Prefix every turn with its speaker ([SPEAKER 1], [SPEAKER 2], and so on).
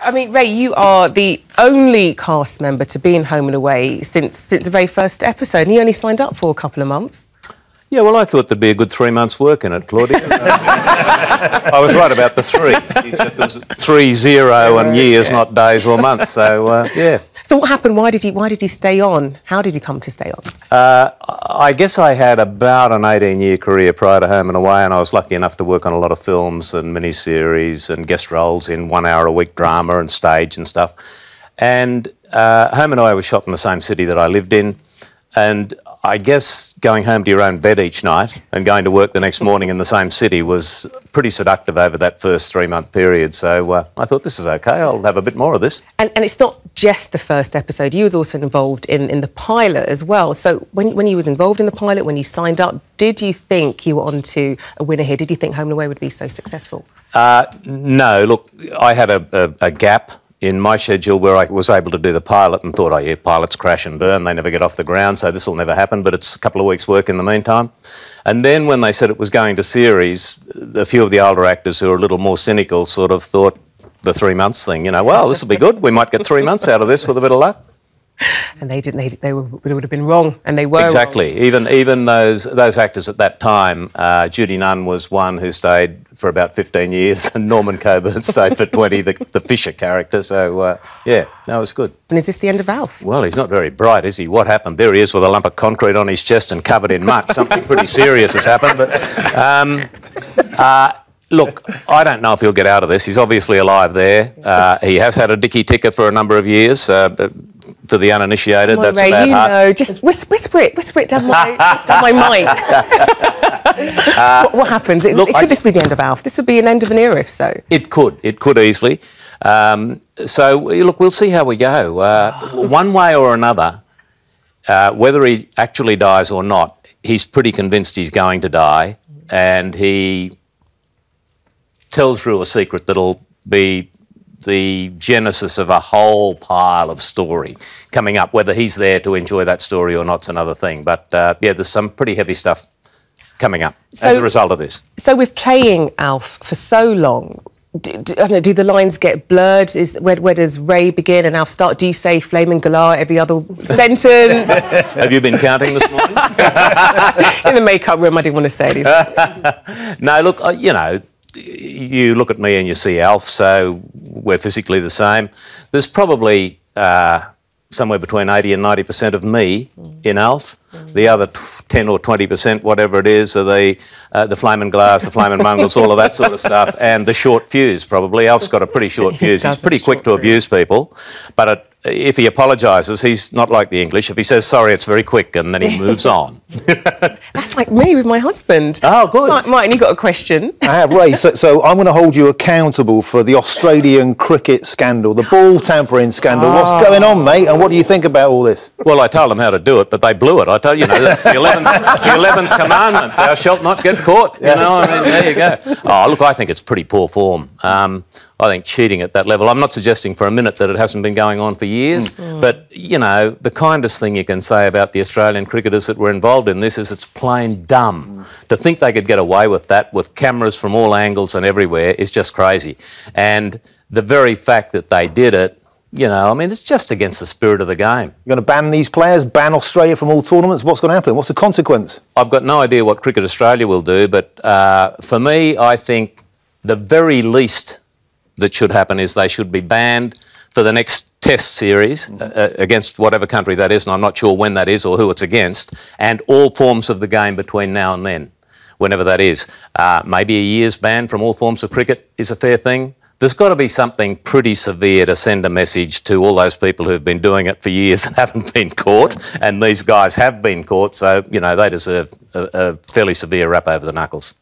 [SPEAKER 1] I mean, Ray, you are the only cast member to be in Home and Away since the very first episode, and you only signed up for a couple of months.
[SPEAKER 2] Yeah, well, I thought there'd be a good 3 months' work in it, Claudia. I was right about the 3. It was 3-0 and years, not days or months. So yeah.
[SPEAKER 1] So what happened? Why did you stay on? How did you come to stay on?
[SPEAKER 2] I guess I had about an 18-year career prior to Home and Away, and I was lucky enough to work on a lot of films and miniseries and guest roles in 1 hour a week drama and stage and stuff. And Home and Away was shot in the same city that I lived in. And I guess going home to your own bed each night and going to work the next morning in the same city was pretty seductive over that first 3-month period. So I thought, this is okay, I'll have a bit more of this. And
[SPEAKER 1] it's not just the first episode, you was also involved in the pilot as well. So when you was involved in the pilot, when you signed up, did you think you were on to a winner here? Did you think Home and Away would be so successful?
[SPEAKER 2] No, look, I had a gap in my schedule where I was able to do the pilot and thought, oh yeah, pilots crash and burn, they never get off the ground, so this will never happen, but it's a couple of weeks' work in the meantime. And then when they said it was going to series, a few of the older actors who are a little more cynical sort of thought the 3 months thing, you know, well, this will be good, we might get 3 months out of this with a bit of luck.
[SPEAKER 1] And they would have been wrong, and they were
[SPEAKER 2] exactly.
[SPEAKER 1] Wrong.
[SPEAKER 2] Even those actors at that time, Judy Nunn was one who stayed for about 15 years, and Norman Coburn stayed for 20, the Fisher character. So yeah, that was good.
[SPEAKER 1] And is this the end of Alf?
[SPEAKER 2] Well, he's not very bright, is he? What happened? There he is with a lump of concrete on his chest and covered in muck. Something pretty serious has happened. But look, I don't know if he'll get out of this. He's obviously alive there. He has had a dicky ticker for a number of years. To the uninitiated,
[SPEAKER 1] on,
[SPEAKER 2] that's
[SPEAKER 1] Ray,
[SPEAKER 2] about hard.
[SPEAKER 1] Know, just whisper it down my mic. What happens? Could this be the end of Alf? This would be an end of an era, if so.
[SPEAKER 2] It could easily. So look, we'll see how we go. One way or another, whether he actually dies or not, he's pretty convinced he's going to die, and he tells Rue a secret that'll be the genesis of a whole pile of story coming up. Whether he's there to enjoy that story or not's another thing. But yeah, there's some pretty heavy stuff coming up as a result of this. So
[SPEAKER 1] with playing Alf for so long, I don't know, do the lines get blurred? Where does Ray begin and Alf start? Do you say flaming galah every other sentence?
[SPEAKER 2] Have you been counting this morning?
[SPEAKER 1] In the makeup room, I didn't want to say anything.
[SPEAKER 2] No, look, you know, you look at me and you see Alf, so we're physically the same. There's probably somewhere between 80 and 90% of me in Alf. The other 10 or 20%, whatever it is, are the flaming glass, the flaming mongrels, all of that sort of stuff, and the short fuse probably. Alf's got a pretty short fuse. He's pretty quick to abuse people, but if he apologises, he's not like the English. If he says sorry, it's very quick, and then he moves on.
[SPEAKER 1] That's like me with my husband.
[SPEAKER 2] Oh, good.
[SPEAKER 1] Martin, you got a question?
[SPEAKER 3] I have, Ray. So I'm going to hold you accountable for the Australian cricket scandal, the ball tampering scandal. What's going on, mate? And what do you think about all this?
[SPEAKER 2] Well, I told them how to do it, but they blew it. I told you, the 11th commandment, thou shalt not get caught. You know, I mean, there you go. Oh, look, I think it's pretty poor form. I think cheating at that level, I'm not suggesting for a minute that it hasn't been going on for years, but, you know, the kindest thing you can say about the Australian cricketers that were involved in this is it's plain dumb. To think they could get away with that with cameras from all angles and everywhere is just crazy. And the very fact that they did it, you know, I mean, it's just against the spirit of the game.
[SPEAKER 3] You're going to ban these players, ban Australia from all tournaments? What's going to happen? What's the consequence?
[SPEAKER 2] I've got no idea what Cricket Australia will do, but for me, I think the very least that should happen is they should be banned for the next test series against whatever country that is, and I'm not sure when that is or who it's against, and all forms of the game between now and then, whenever that is. Maybe a year's ban from all forms of cricket is a fair thing. There's got to be something pretty severe to send a message to all those people who've been doing it for years and haven't been caught, and these guys have been caught, so, you know, they deserve a fairly severe rap over the knuckles.